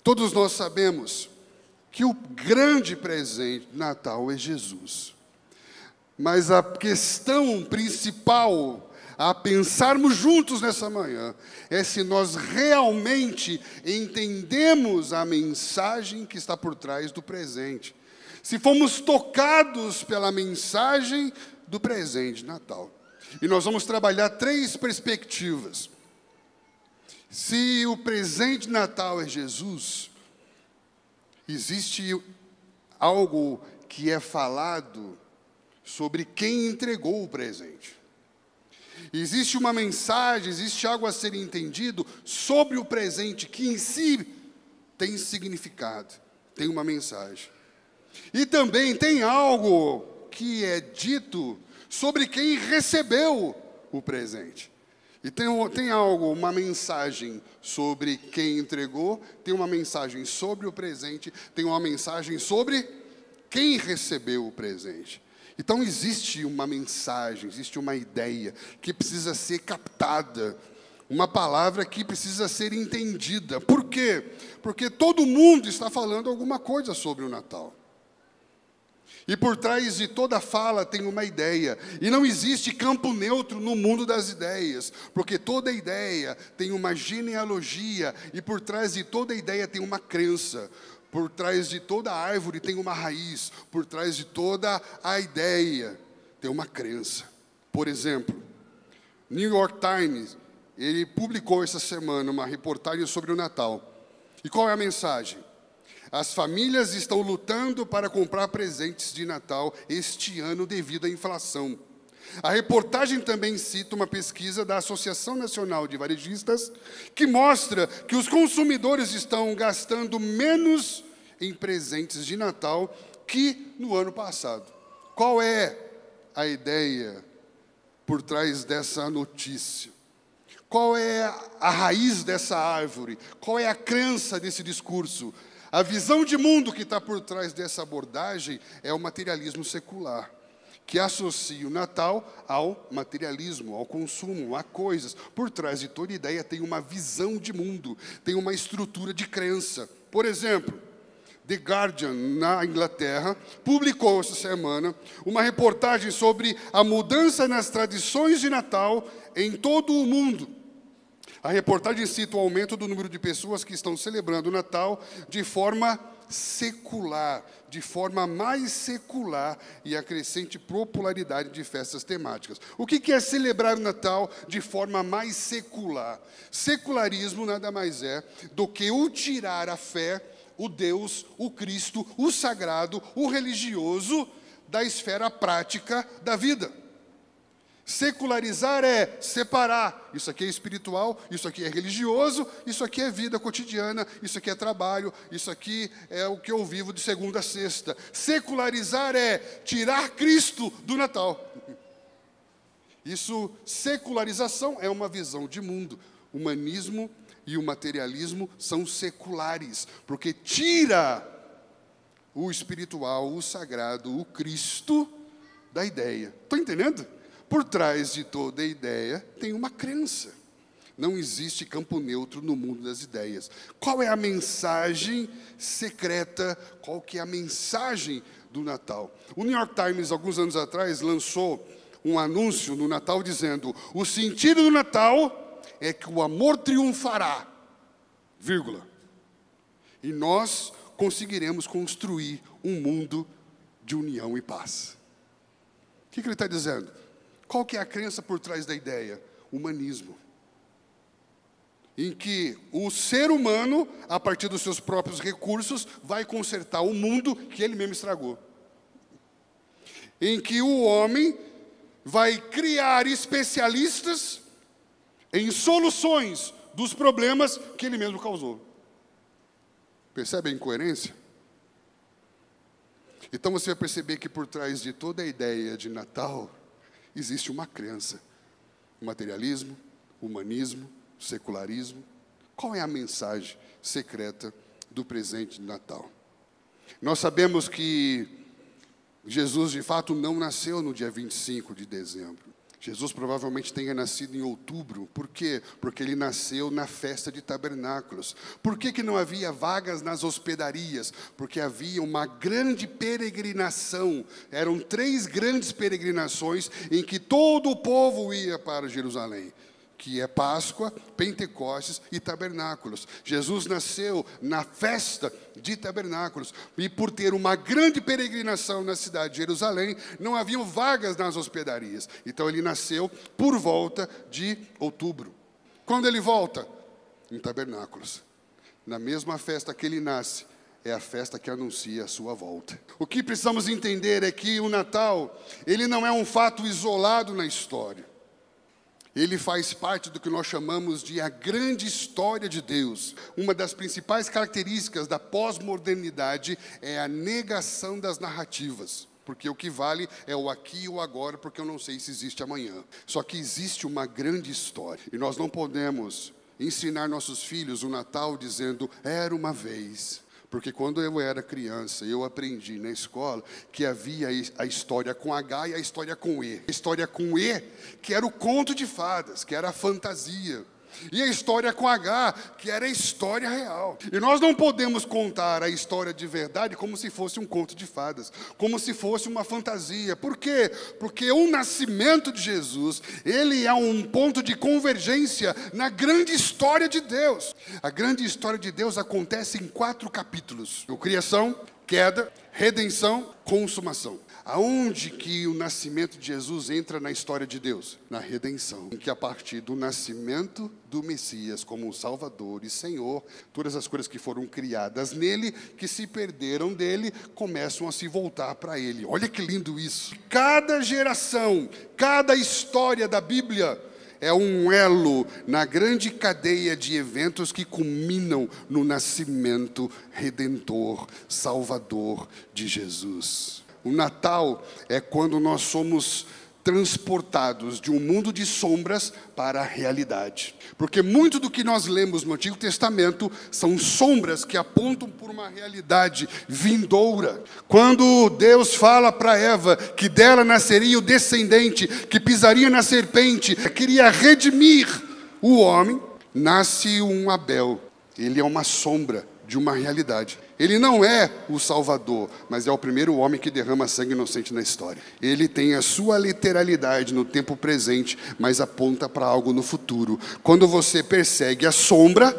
Todos nós sabemos que o grande presente de Natal é Jesus. Mas a questão principal a pensarmos juntos nessa manhã é se nós realmente entendemos a mensagem que está por trás do presente. Se fomos tocados pela mensagem do presente de Natal. E nós vamos trabalhar 3 perspectivas. Se o presente de Natal é Jesus, existe algo que é falado sobre quem entregou o presente. Existe uma mensagem, existe algo a ser entendido sobre o presente, que em si tem significado, tem uma mensagem. E também tem algo que é dito sobre quem recebeu o presente. E tem algo, uma mensagem sobre quem entregou, tem uma mensagem sobre o presente, tem uma mensagem sobre quem recebeu o presente. Então existe uma mensagem, existe uma ideia que precisa ser captada, uma palavra que precisa ser entendida. Por quê? Porque todo mundo está falando alguma coisa sobre o Natal. E por trás de toda fala tem uma ideia. E não existe campo neutro no mundo das ideias, porque toda ideia tem uma genealogia, e por trás de toda ideia tem uma crença. Por trás de toda árvore tem uma raiz, por trás de toda a ideia tem uma crença. Por exemplo, New York Times, ele publicou essa semana uma reportagem sobre o Natal. E qual é a mensagem? As famílias estão lutando para comprar presentes de Natal este ano devido à inflação. A reportagem também cita uma pesquisa da Associação Nacional de Varejistas que mostra que os consumidores estão gastando menos em presentes de Natal que no ano passado. Qual é a ideia por trás dessa notícia? Qual é a raiz dessa árvore? Qual é a crença desse discurso? A visão de mundo que está por trás dessa abordagem é o materialismo secular, que associa o Natal ao materialismo, ao consumo, a coisas. Por trás de toda ideia tem uma visão de mundo, tem uma estrutura de crença. Por exemplo, The Guardian, na Inglaterra, publicou essa semana uma reportagem sobre a mudança nas tradições de Natal em todo o mundo. A reportagem cita o aumento do número de pessoas que estão celebrando o Natal de forma secular, de forma mais secular, e a crescente popularidade de festas temáticas. O que é celebrar o Natal de forma mais secular? Secularismo nada mais é do que o tirar a fé, o Deus, o Cristo, o sagrado, o religioso, da esfera prática da vida. Secularizar é separar. Isso aqui é espiritual, isso aqui é religioso, isso aqui é vida cotidiana, isso aqui é trabalho, isso aqui é o que eu vivo de segunda a sexta. Secularizar é tirar Cristo do Natal. Isso, secularização, é uma visão de mundo. O humanismo e o materialismo são seculares, porque tira o espiritual, o sagrado, o Cristo da ideia. Estão entendendo? Por trás de toda ideia tem uma crença. Não existe campo neutro no mundo das ideias. Qual é a mensagem secreta? Qual que é a mensagem do Natal? O New York Times, alguns anos atrás, lançou um anúncio no Natal dizendo: o sentido do Natal é que o amor triunfará, vírgula. E nós conseguiremos construir um mundo de união e paz. O que ele está dizendo? Qual que é a crença por trás da ideia? Humanismo. Em que o ser humano, a partir dos seus próprios recursos, vai consertar o mundo que ele mesmo estragou. Em que o homem vai criar especialistas em soluções dos problemas que ele mesmo causou. Percebe a incoerência? Então você vai perceber que por trás de toda a ideia de Natal existe uma crença: materialismo, humanismo, secularismo. Qual é a mensagem secreta do presente de Natal? Nós sabemos que Jesus, de fato, não nasceu no dia 25 de dezembro. Jesus provavelmente tenha nascido em outubro. Por quê? Porque ele nasceu na festa de tabernáculos. Por que não havia vagas nas hospedarias? Porque havia uma grande peregrinação. Eram 3 grandes peregrinações em que todo o povo ia para Jerusalém, que é Páscoa, Pentecostes e Tabernáculos. Jesus nasceu na festa de Tabernáculos, e por ter uma grande peregrinação na cidade de Jerusalém, não haviam vagas nas hospedarias. Então ele nasceu por volta de outubro. Quando ele volta? Em Tabernáculos. Na mesma festa que ele nasce, é a festa que anuncia a sua volta. O que precisamos entender é que o Natal, ele não é um fato isolado na história. Ele faz parte do que nós chamamos de a grande história de Deus. Uma das principais características da pós-modernidade é a negação das narrativas. Porque o que vale é o aqui e o agora, porque eu não sei se existe amanhã. Só que existe uma grande história. E nós não podemos ensinar nossos filhos o Natal dizendo, era uma vez. Porque quando eu era criança, eu aprendi na escola que havia a história com H e a história com E. A história com E, que era o conto de fadas, que era a fantasia. E a história com H, que era a história real. E nós não podemos contar a história de verdade como se fosse um conto de fadas, como se fosse uma fantasia. Por quê? Porque o nascimento de Jesus, ele é um ponto de convergência na grande história de Deus. A grande história de Deus acontece em 4 capítulos: criação, queda, redenção, consumação. Aonde que o nascimento de Jesus entra na história de Deus? Na redenção. Em que a partir do nascimento do Messias como Salvador e Senhor, todas as coisas que foram criadas nele, que se perderam dele, começam a se voltar para ele. Olha que lindo isso. Cada geração, cada história da Bíblia é um elo na grande cadeia de eventos que culminam no nascimento redentor, salvador de Jesus. O Natal é quando nós somos transportados de um mundo de sombras para a realidade. Porque muito do que nós lemos no Antigo Testamento são sombras que apontam por uma realidade vindoura. Quando Deus fala para Eva que dela nasceria o descendente, que pisaria na serpente, queria redimir o homem, nasce um Abel. Ele é uma sombra de uma realidade. Ele não é o Salvador, mas é o primeiro homem que derrama sangue inocente na história. Ele tem a sua literalidade no tempo presente, mas aponta para algo no futuro. Quando você persegue a sombra,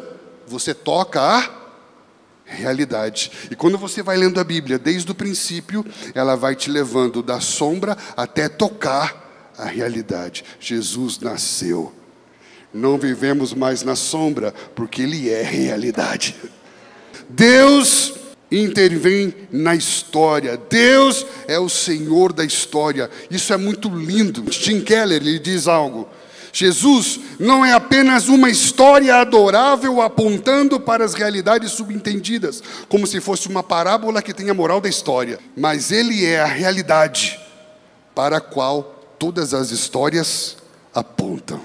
você toca a realidade. E quando você vai lendo a Bíblia, desde o princípio, ela vai te levando da sombra até tocar a realidade. Jesus nasceu. Não vivemos mais na sombra, porque Ele é realidade. Deus intervém na história. Deus é o Senhor da história. Isso é muito lindo. Tim Keller, ele diz algo: Jesus não é apenas uma história adorável apontando para as realidades subentendidas, como se fosse uma parábola que tem a moral da história, mas Ele é a realidade para a qual todas as histórias apontam.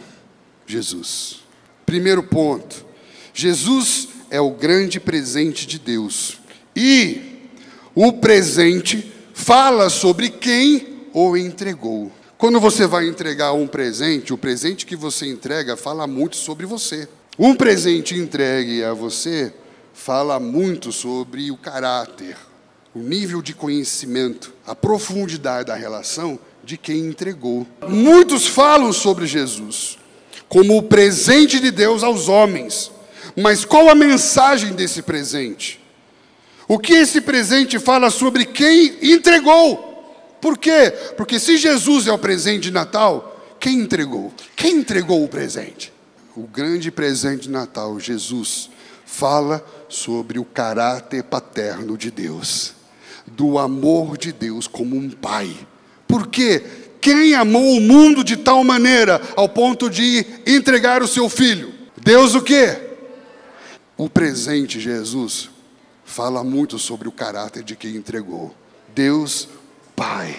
Jesus. Primeiro ponto: Jesus é o grande presente de Deus. E o presente fala sobre quem o entregou. Quando você vai entregar um presente, o presente que você entrega fala muito sobre você. Um presente entregue a você fala muito sobre o caráter, o nível de conhecimento, a profundidade da relação de quem entregou. Muitos falam sobre Jesus como o presente de Deus aos homens. Mas qual a mensagem desse presente? O que esse presente fala sobre quem entregou? Por quê? Porque se Jesus é o presente de Natal, quem entregou? Quem entregou o presente? O grande presente de Natal, Jesus, fala sobre o caráter paterno de Deus, do amor de Deus como um pai. Por quê? Quem amou o mundo de tal maneira ao ponto de entregar o seu filho? Deus o quê? O presente, Jesus, fala muito sobre o caráter de quem entregou. Deus Pai.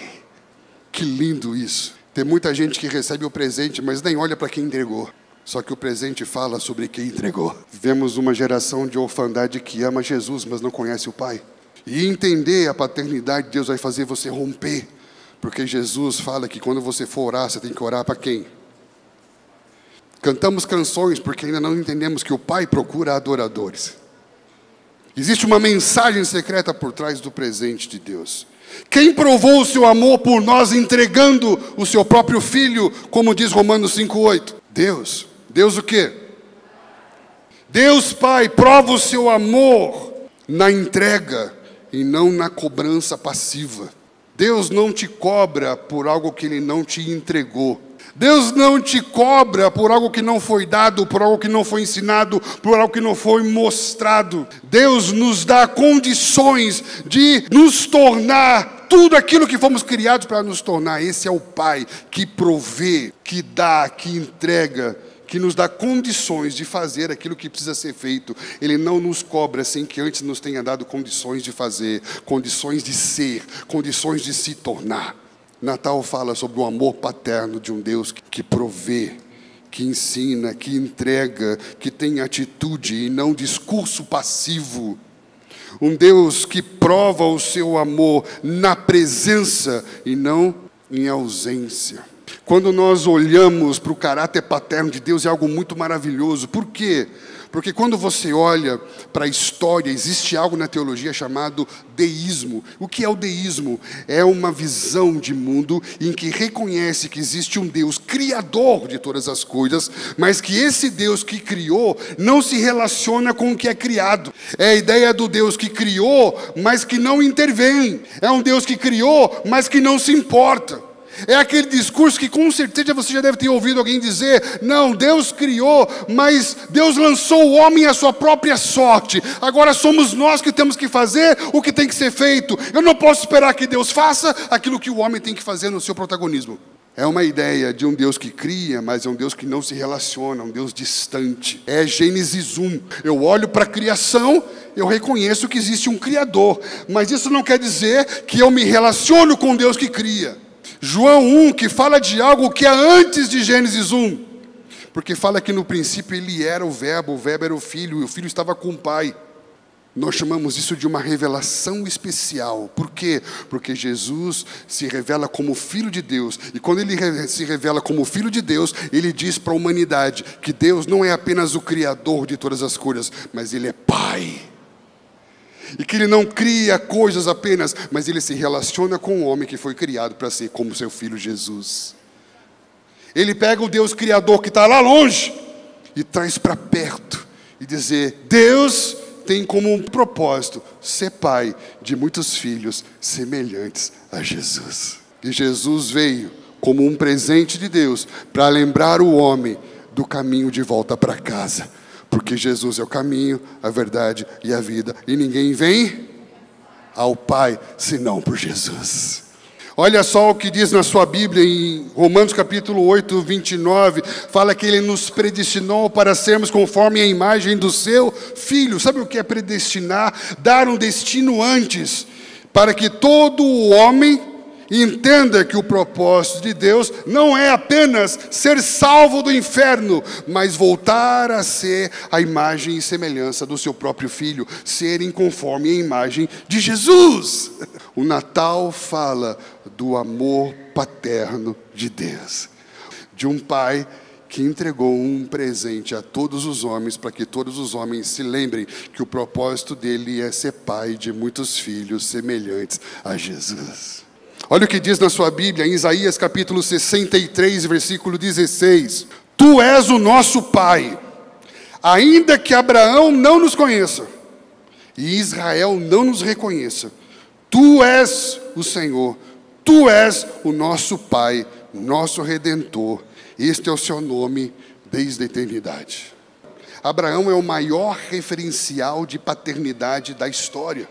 Que lindo isso. Tem muita gente que recebe o presente, mas nem olha para quem entregou. Só que o presente fala sobre quem entregou. Vivemos uma geração de orfandade que ama Jesus, mas não conhece o Pai. E entender a paternidade de Deus vai fazer você romper. Porque Jesus fala que quando você for orar, você tem que orar para quem? Cantamos canções porque ainda não entendemos que o Pai procura adoradores. Existe uma mensagem secreta por trás do presente de Deus. Quem provou o seu amor por nós entregando o seu próprio Filho, como diz Romanos 5,8? Deus. Deus o quê? Deus Pai prova o seu amor na entrega e não na cobrança passiva. Deus não te cobra por algo que Ele não te entregou. Deus não te cobra por algo que não foi dado, por algo que não foi ensinado, por algo que não foi mostrado. Deus nos dá condições de nos tornar tudo aquilo que fomos criados para nos tornar. Esse é o Pai que provê, que dá, que entrega, que nos dá condições de fazer aquilo que precisa ser feito. Ele não nos cobra sem que antes nos tenha dado condições de fazer, condições de ser, condições de se tornar. Natal fala sobre o amor paterno de um Deus que provê, que ensina, que entrega, que tem atitude e não discurso passivo. Um Deus que prova o seu amor na presença e não em ausência. Quando nós olhamos para o caráter paterno de Deus, é algo muito maravilhoso. Por quê? Porque quando você olha para a história, existe algo na teologia chamado deísmo. O que é o deísmo? É uma visão de mundo em que reconhece que existe um Deus criador de todas as coisas, mas que esse Deus que criou não se relaciona com o que é criado. É a ideia do Deus que criou, mas que não intervém. É um Deus que criou, mas que não se importa. É aquele discurso que com certeza você já deve ter ouvido alguém dizer: não, Deus criou, mas Deus lançou o homem à sua própria sorte. Agora somos nós que temos que fazer o que tem que ser feito. Eu não posso esperar que Deus faça aquilo que o homem tem que fazer no seu protagonismo. É uma ideia de um Deus que cria, mas é um Deus que não se relaciona, um Deus distante. É Gênesis 1. Eu olho para a criação, eu reconheço que existe um Criador, mas isso não quer dizer que eu me relaciono com Deus que cria. João 1, que fala de algo que é antes de Gênesis 1, porque fala que no princípio ele era o verbo era o Filho, e o Filho estava com o Pai. Nós chamamos isso de uma revelação especial. Por quê? Porque Jesus se revela como Filho de Deus, e quando ele se revela como Filho de Deus, ele diz para a humanidade que Deus não é apenas o Criador de todas as coisas, mas Ele é Pai. E que Ele não cria coisas apenas, mas Ele se relaciona com o homem que foi criado para ser como seu Filho Jesus. Ele pega o Deus Criador que está lá longe e traz para perto e dizer: Deus tem como um propósito ser pai de muitos filhos semelhantes a Jesus. E Jesus veio como um presente de Deus para lembrar o homem do caminho de volta para casa. Porque Jesus é o caminho, a verdade e a vida. E ninguém vem ao Pai senão por Jesus. Olha só o que diz na sua Bíblia em Romanos capítulo 8, 29. Fala que Ele nos predestinou para sermos conforme a imagem do seu Filho. Sabe o que é predestinar? Dar um destino antes, para que todo o homem entenda que o propósito de Deus não é apenas ser salvo do inferno, mas voltar a ser a imagem e semelhança do seu próprio Filho, serem conforme a imagem de Jesus. O Natal fala do amor paterno de Deus, de um Pai que entregou um presente a todos os homens, para que todos os homens se lembrem que o propósito dele é ser pai de muitos filhos semelhantes a Jesus. Olha o que diz na sua Bíblia, em Isaías capítulo 63, versículo 16. Tu és o nosso Pai, ainda que Abraão não nos conheça, e Israel não nos reconheça. Tu és o Senhor, Tu és o nosso Pai, nosso Redentor. Este é o seu nome desde a eternidade. Abraão é o maior referencial de paternidade da história.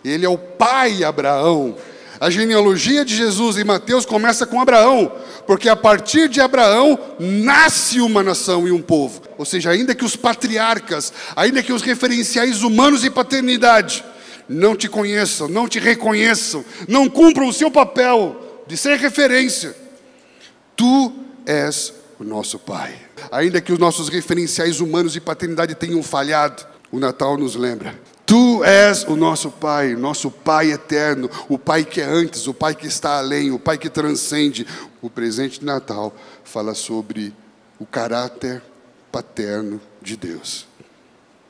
Ele é o pai Abraão. A genealogia de Jesus em Mateus começa com Abraão, porque a partir de Abraão nasce uma nação e um povo. Ou seja, ainda que os patriarcas, ainda que os referenciais humanos de paternidade não te conheçam, não te reconheçam, não cumpram o seu papel de ser referência, Tu és o nosso Pai. Ainda que os nossos referenciais humanos de paternidade tenham falhado, o Natal nos lembra: Tu és o nosso Pai eterno, o Pai que é antes, o Pai que está além, o Pai que transcende. O presente de Natal fala sobre o caráter paterno de Deus,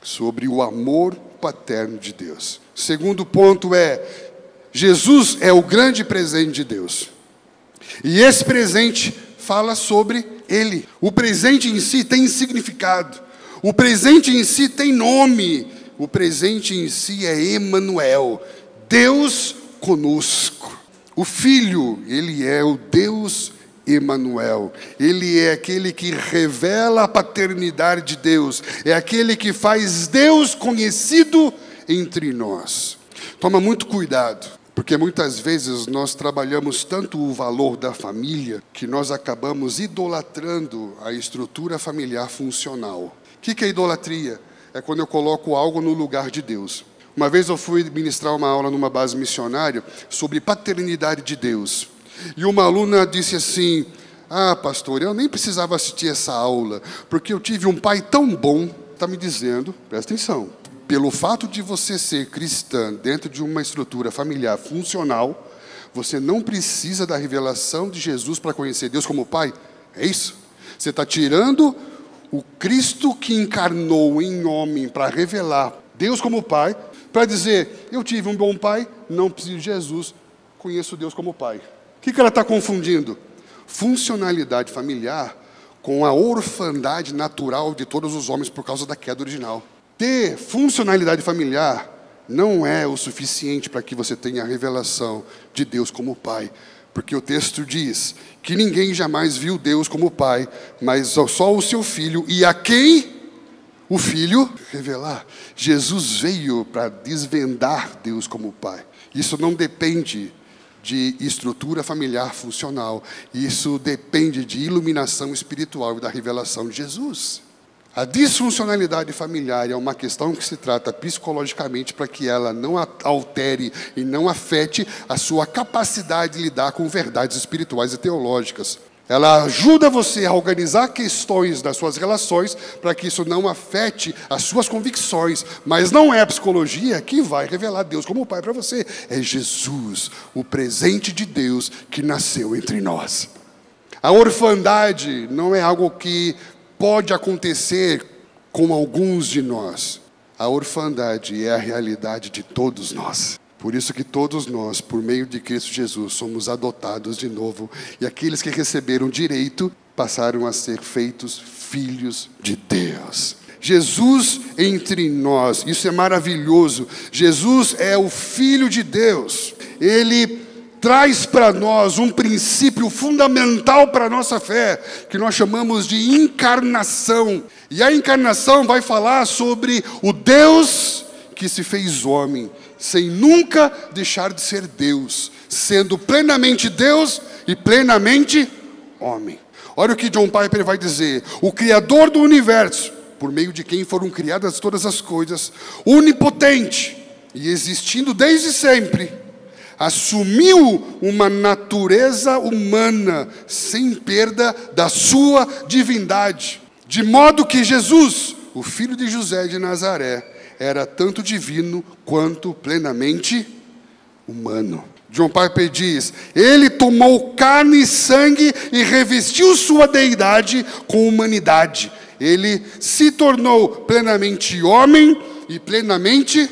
sobre o amor paterno de Deus. Segundo ponto Jesus é o grande presente de Deus. E esse presente fala sobre Ele. O presente em si tem significado. O presente em si tem nome. O presente em si é Emanuel, Deus conosco. O Filho, Ele é o Deus Emanuel. Ele é aquele que revela a paternidade de Deus. É aquele que faz Deus conhecido entre nós. Toma muito cuidado, porque muitas vezes nós trabalhamos tanto o valor da família que nós acabamos idolatrando a estrutura familiar funcional. O que é idolatria? É quando eu coloco algo no lugar de Deus. Uma vez eu fui ministrar uma aula numa base missionária sobre paternidade de Deus. E uma aluna disse assim: pastor, eu nem precisava assistir essa aula, porque eu tive um pai tão bom. Está me dizendo, presta atenção, pelo fato de você ser cristã dentro de uma estrutura familiar funcional, você não precisa da revelação de Jesus para conhecer Deus como Pai? É isso? Você está tirando o Cristo que encarnou em homem para revelar Deus como Pai, para dizer, eu tive um bom pai, não preciso de Jesus, conheço Deus como Pai. O que ela está confundindo? Funcionalidade familiar com a orfandade natural de todos os homens por causa da queda original. Ter funcionalidade familiar não é o suficiente para que você tenha a revelação de Deus como Pai. Porque o texto diz que ninguém jamais viu Deus como Pai, mas só o seu Filho, e a quem o Filho revelar. Jesus veio para desvendar Deus como Pai. Isso não depende de estrutura familiar funcional. Isso depende de iluminação espiritual e da revelação de Jesus. A disfuncionalidade familiar é uma questão que se trata psicologicamente para que ela não altere e não afete a sua capacidade de lidar com verdades espirituais e teológicas. Ela ajuda você a organizar questões das suas relações para que isso não afete as suas convicções. Mas não é a psicologia que vai revelar Deus como Pai para você. É Jesus, o presente de Deus que nasceu entre nós. A orfandade não é algo que pode acontecer com alguns de nós. A orfandade é a realidade de todos nós. Por isso que todos nós, por meio de Cristo Jesus, somos adotados de novo. E aqueles que receberam direito, passaram a ser feitos filhos de Deus. Jesus entre nós, isso é maravilhoso. Jesus é o Filho de Deus. Ele traz para nós um princípio fundamental para a nossa fé, que nós chamamos de encarnação. E a encarnação vai falar sobre o Deus que se fez homem, sem nunca deixar de ser Deus, sendo plenamente Deus e plenamente homem. Olha o que John Piper vai dizer: o Criador do universo, por meio de quem foram criadas todas as coisas, onipotente e existindo desde sempre, assumiu uma natureza humana sem perda da sua divindade, de modo que Jesus, o filho de José de Nazaré, era tanto divino quanto plenamente humano. John Piper diz: ele tomou carne e sangue e revestiu sua deidade com humanidade. Ele se tornou plenamente homem e plenamente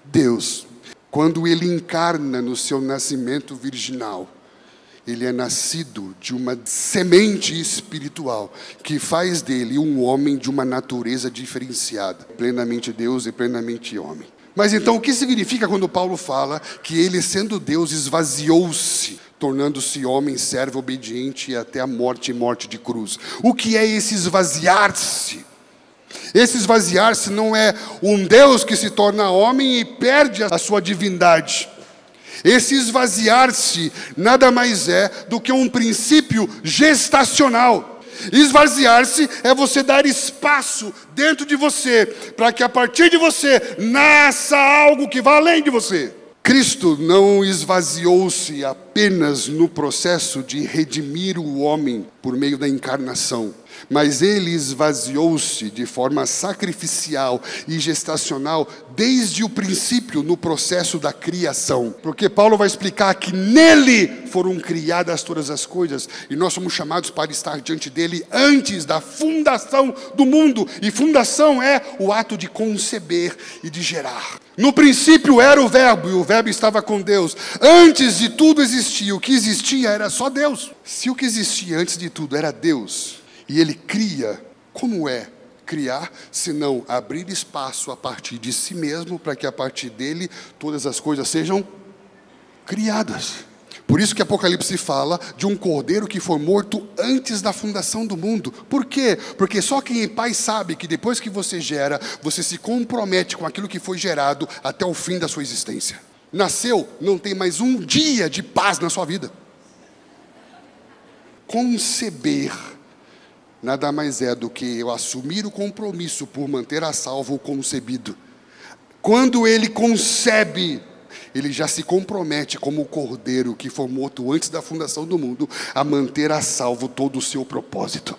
Deus. Quando ele encarna no seu nascimento virginal, ele é nascido de uma semente espiritual que faz dele um homem de uma natureza diferenciada, plenamente Deus e plenamente homem. Mas então o que significa quando Paulo fala que ele, sendo Deus, esvaziou-se, tornando-se homem, servo, obediente até a morte e morte de cruz? O que é esse esvaziar-se? Esse esvaziar-se não é um Deus que se torna homem e perde a sua divindade. Esse esvaziar-se nada mais é do que um princípio gestacional. Esvaziar-se é você dar espaço dentro de você, para que a partir de você nasça algo que vá além de você. Cristo não esvaziou-se apenas no processo de redimir o homem por meio da encarnação. Mas ele esvaziou-se de forma sacrificial e gestacional desde o princípio no processo da criação. Porque Paulo vai explicar que nele foram criadas todas as coisas e nós somos chamados para estar diante dele antes da fundação do mundo. E fundação é o ato de conceber e de gerar. No princípio era o verbo e o verbo estava com Deus. Antes de tudo existia, o que existia era só Deus. Se o que existia antes de tudo era Deus, e ele cria, como é criar, senão abrir espaço a partir de si mesmo, para que a partir dele todas as coisas sejam criadas. Por isso que Apocalipse fala de um cordeiro que foi morto antes da fundação do mundo. Por quê? Porque só quem é pai sabe que depois que você gera, você se compromete com aquilo que foi gerado até o fim da sua existência. Nasceu, não tem mais um dia de paz na sua vida. Conceber nada mais é do que eu assumir o compromisso por manter a salvo o concebido. Quando ele concebe, ele já se compromete como o cordeiro que foi morto antes da fundação do mundo a manter a salvo todo o seu propósito.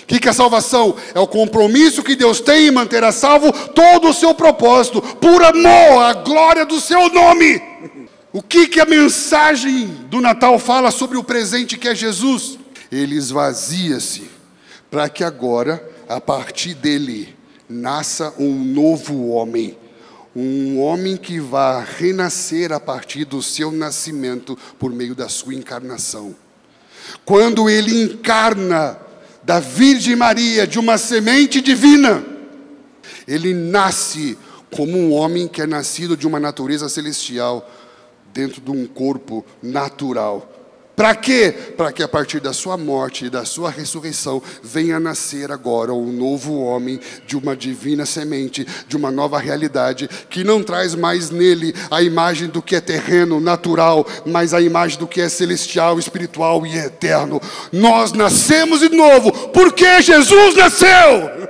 O que é a salvação? É o compromisso que Deus tem em manter a salvo todo o seu propósito, por amor à glória do seu nome. O que a mensagem do Natal fala sobre o presente que é Jesus? Ele esvazia-se para que agora, a partir dele, nasça um novo homem. Um homem que vai renascer a partir do seu nascimento por meio da sua encarnação. Quando ele encarna da Virgem Maria, de uma semente divina, ele nasce como um homem que é nascido de uma natureza celestial, dentro de um corpo natural. Para quê? Para que a partir da sua morte e da sua ressurreição venha a nascer agora um novo homem de uma divina semente, de uma nova realidade, que não traz mais nele a imagem do que é terreno, natural, mas a imagem do que é celestial, espiritual e eterno. Nós nascemos de novo, porque Jesus nasceu!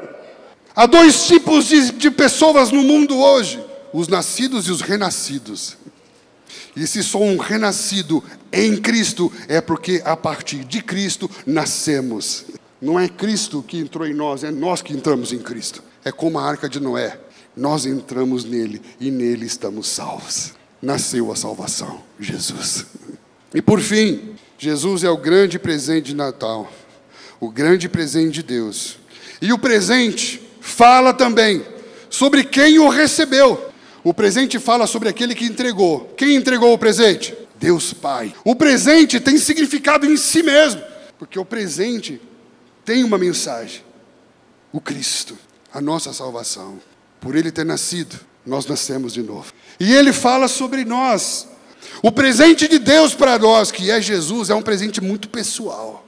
Há dois tipos de pessoas no mundo hoje: os nascidos e os renascidos. E se sou um renascido em Cristo, é porque a partir de Cristo nascemos. Não é Cristo que entrou em nós, é nós que entramos em Cristo. É como a arca de Noé, nós entramos nele e nele estamos salvos. Nasceu a salvação, Jesus. E por fim, Jesus é o grande presente de Natal, o grande presente de Deus. E o presente fala também sobre quem o recebeu. O presente fala sobre aquele que entregou. Quem entregou o presente? Deus Pai. O presente tem significado em si mesmo, porque o presente tem uma mensagem: o Cristo, a nossa salvação. Por ele ter nascido, nós nascemos de novo. E ele fala sobre nós. O presente de Deus para nós, que é Jesus, é um presente muito pessoal.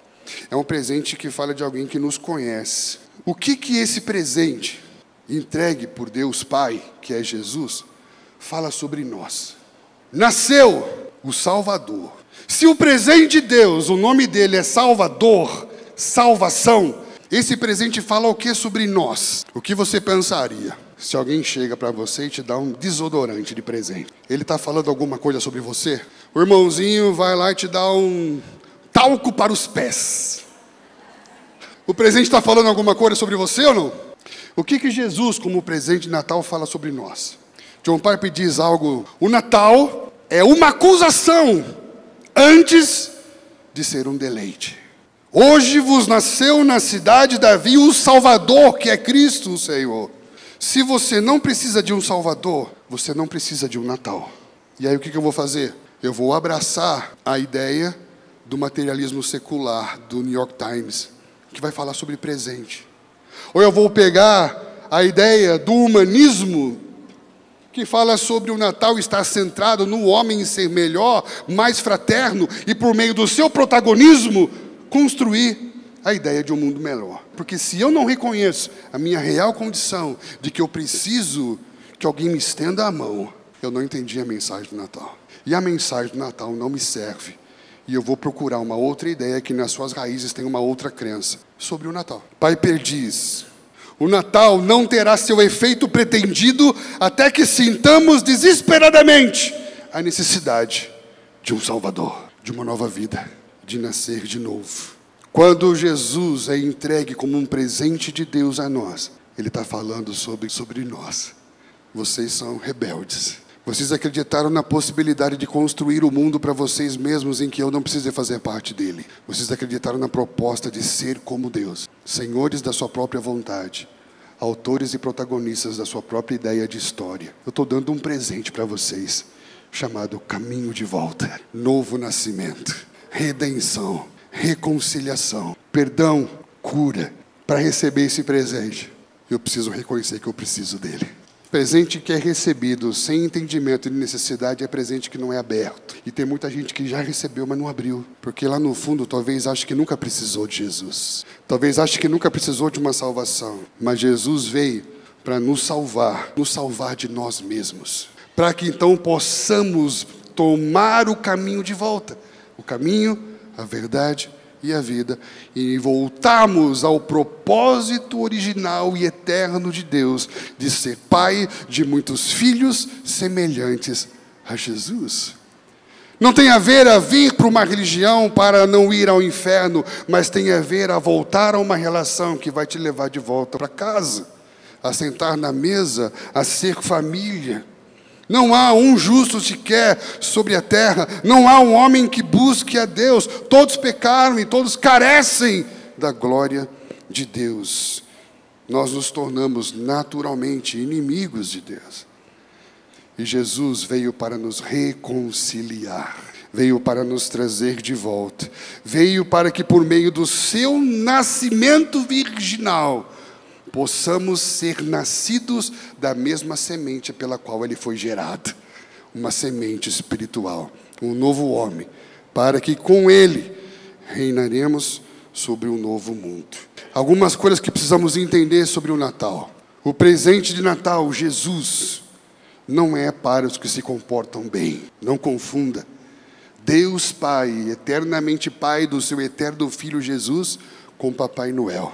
É um presente que fala de alguém que nos conhece. O que esse presente entregue por Deus Pai, que é Jesus, fala sobre nós? Nasceu o Salvador. Se o presente de Deus, o nome dele é Salvador, salvação, esse presente fala o que sobre nós? O que você pensaria se alguém chega para você e te dá um desodorante de presente? Ele está falando alguma coisa sobre você? O irmãozinho vai lá e te dá um talco para os pés. O presente está falando alguma coisa sobre você ou não? O que Jesus, como presente de Natal, fala sobre nós? John Piper diz algo: o Natal é uma acusação antes de ser um deleite. Hoje vos nasceu na cidade de Davi o Salvador, que é Cristo o Senhor. Se você não precisa de um Salvador, você não precisa de um Natal. E aí o que eu vou fazer? Eu vou abraçar a ideia do materialismo secular do New York Times, que vai falar sobre presente. Ou eu vou pegar a ideia do humanismo, que fala sobre o Natal estar centrado no homem ser melhor, mais fraterno, e por meio do seu protagonismo, construir a ideia de um mundo melhor. Porque se eu não reconheço a minha real condição de que eu preciso que alguém me estenda a mão, eu não entendi a mensagem do Natal. E a mensagem do Natal não me serve. E eu vou procurar uma outra ideia que nas suas raízes tem uma outra crença sobre o Natal. Piper diz: o Natal não terá seu efeito pretendido até que sintamos desesperadamente a necessidade de um Salvador, de uma nova vida, de nascer de novo. Quando Jesus é entregue como um presente de Deus a nós, Ele está falando sobre nós. Vocês são rebeldes. Vocês acreditaram na possibilidade de construir o mundo para vocês mesmos em que eu não precisei fazer parte dele. Vocês acreditaram na proposta de ser como Deus, senhores da sua própria vontade, autores e protagonistas da sua própria ideia de história. Eu estou dando um presente para vocês, chamado caminho de volta, novo nascimento, redenção, reconciliação, perdão, cura. Para receber esse presente, eu preciso reconhecer que eu preciso dele. Presente que é recebido sem entendimento e necessidade é presente que não é aberto. E tem muita gente que já recebeu, mas não abriu. Porque lá no fundo talvez ache que nunca precisou de Jesus. Talvez ache que nunca precisou de uma salvação. Mas Jesus veio para nos salvar de nós mesmos. Para que então possamos tomar o caminho de volta. O caminho, a verdade e a vida, e voltarmos ao propósito original e eterno de Deus, de ser pai de muitos filhos semelhantes a Jesus. Não tem a ver a vir para uma religião para não ir ao inferno, mas tem a ver a voltar a uma relação que vai te levar de volta para casa, a sentar na mesa, a ser família. Não há um justo sequer sobre a terra, não há um homem que busque a Deus. Todos pecaram e todos carecem da glória de Deus. Nós nos tornamos naturalmente inimigos de Deus. E Jesus veio para nos reconciliar, veio para nos trazer de volta, veio para que por meio do seu nascimento virginal, possamos ser nascidos da mesma semente pela qual ele foi gerado. Uma semente espiritual, um novo homem, para que com ele reinaremos sobre um novo mundo. Algumas coisas que precisamos entender sobre o Natal. O presente de Natal, Jesus, não é para os que se comportam bem. Não confunda. Deus Pai, eternamente Pai do seu eterno Filho Jesus, com Papai Noel.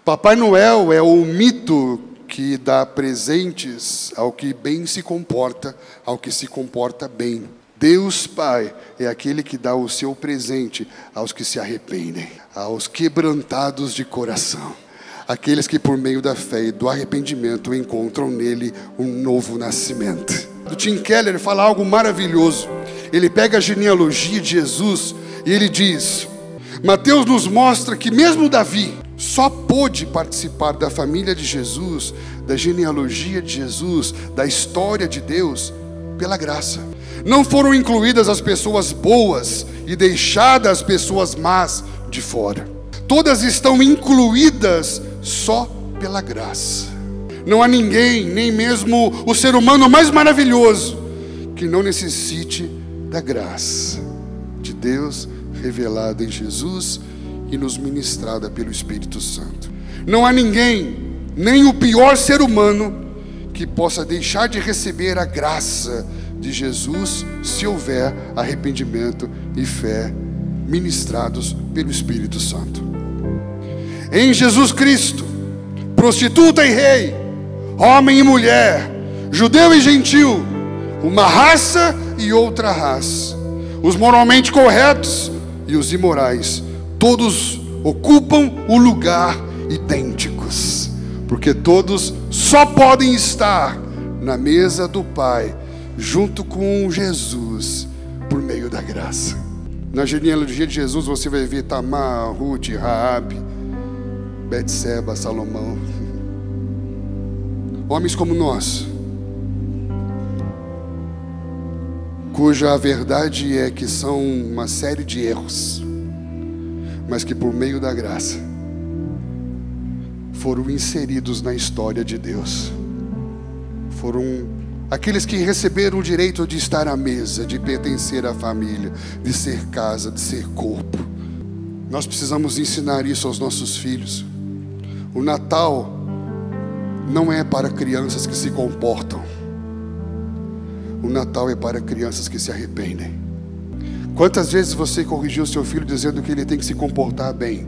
Papai Noel é o mito que dá presentes ao que bem se comporta, ao que se comporta bem. Deus Pai é aquele que dá o seu presente aos que se arrependem, aos quebrantados de coração, aqueles que por meio da fé e do arrependimento encontram nele um novo nascimento. O Tim Keller fala algo maravilhoso. Ele pega a genealogia de Jesus e ele diz: Mateus nos mostra que mesmo Davi só pôde participar da família de Jesus, da genealogia de Jesus, da história de Deus, pela graça. Não foram incluídas as pessoas boas e deixadas as pessoas más de fora. Todas estão incluídas só pela graça. Não há ninguém, nem mesmo o ser humano mais maravilhoso, que não necessite da graça de Deus revelada em Jesus e nos ministrada pelo Espírito Santo. Não há ninguém, nem o pior ser humano, que possa deixar de receber a graça de Jesus se houver arrependimento e fé ministrados pelo Espírito Santo. Em Jesus Cristo, prostituta e rei, homem e mulher, judeu e gentil, uma raça e outra raça, os moralmente corretos e os imorais, todos ocupam o lugar idênticos, porque todos só podem estar na mesa do Pai, junto com Jesus, por meio da graça. Na genealogia de Jesus você vai ver Tamar, Ruth, Raabe, Betseba, Salomão, homens como nós, cuja verdade é que são uma série de erros, mas que por meio da graça foram inseridos na história de Deus. Foram aqueles que receberam o direito de estar à mesa, de pertencer à família, de ser casa, de ser corpo. Nós precisamos ensinar isso aos nossos filhos. O Natal não é para crianças que se comportam. O Natal é para crianças que se arrependem. Quantas vezes você corrigiu seu filho dizendo que ele tem que se comportar bem?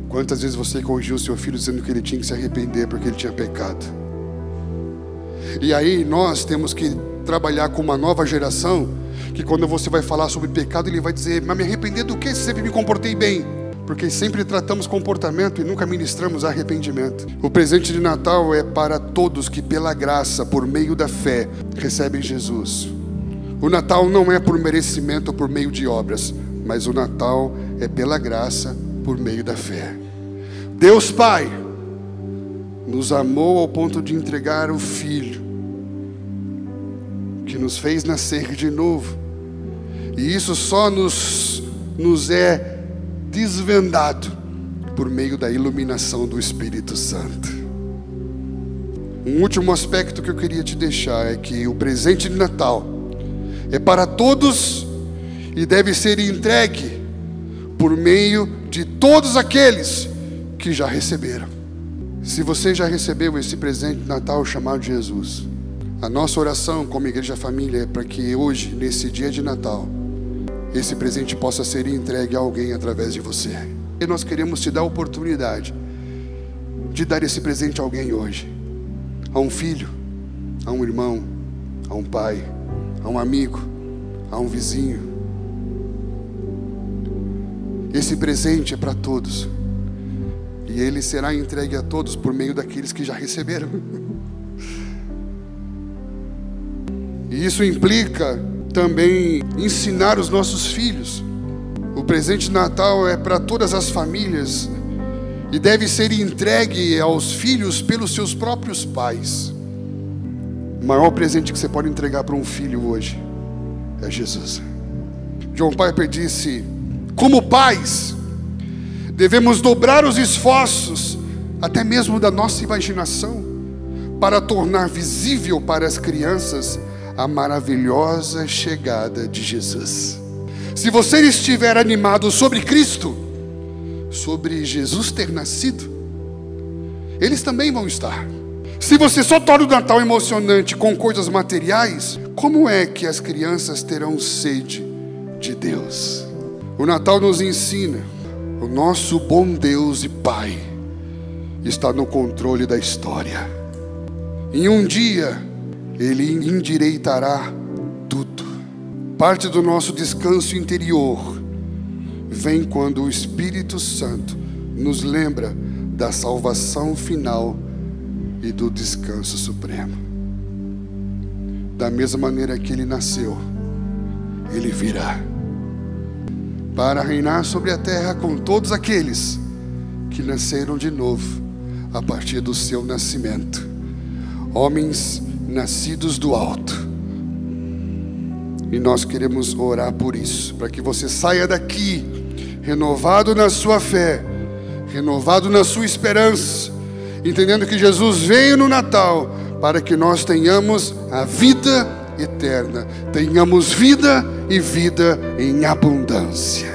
Quantas vezes você corrigiu seu filho dizendo que ele tinha que se arrepender porque ele tinha pecado? E aí nós temos que trabalhar com uma nova geração, que quando você vai falar sobre pecado, ele vai dizer: mas me arrepender do que se sempre me comportei bem? porque sempre tratamos comportamento e nunca ministramos arrependimento. O presente de Natal é para todos que pela graça, por meio da fé, recebem Jesus. O Natal não é por merecimento ou por meio de obras, mas o Natal é pela graça, por meio da fé. Deus Pai nos amou ao ponto de entregar o Filho, que nos fez nascer de novo. E isso só nos é desvendado por meio da iluminação do Espírito Santo. Um último aspecto que eu queria te deixar é que o presente de Natal é para todos e deve ser entregue por meio de todos aqueles que já receberam. Se você já recebeu esse presente de Natal chamado Jesus, a nossa oração como Igreja Família é para que hoje, nesse dia de Natal, esse presente possa ser entregue a alguém através de você. E nós queremos te dar a oportunidade de dar esse presente a alguém hoje. A um filho, a um irmão, a um pai, a um amigo, a um vizinho. Esse presente é para todos. E ele será entregue a todos por meio daqueles que já receberam. E isso implica também ensinar os nossos filhos. O presente de Natal é para todas as famílias e deve ser entregue aos filhos pelos seus próprios pais. O maior presente que você pode entregar para um filho hoje é Jesus. John Piper disse: como pais, devemos dobrar os esforços, até mesmo da nossa imaginação, para tornar visível para as crianças a maravilhosa chegada de Jesus. Se você estiver animado sobre Cristo, sobre Jesus ter nascido, eles também vão estar. Se você só torna o Natal emocionante com coisas materiais, como é que as crianças terão sede de Deus? O Natal nos ensina: o nosso bom Deus e Pai está no controle da história. Em um dia Ele endireitará tudo. Parte do nosso descanso interior vem quando o Espírito Santo nos lembra da salvação final e do descanso supremo. Da mesma maneira que Ele nasceu, Ele virá para reinar sobre a terra com todos aqueles que nasceram de novo a partir do seu nascimento. Homens nascidos do alto. E nós queremos orar por isso, para que você saia daqui renovado na sua fé, renovado na sua esperança, entendendo que Jesus veio no Natal para que nós tenhamos a vida eterna, tenhamos vida e vida em abundância.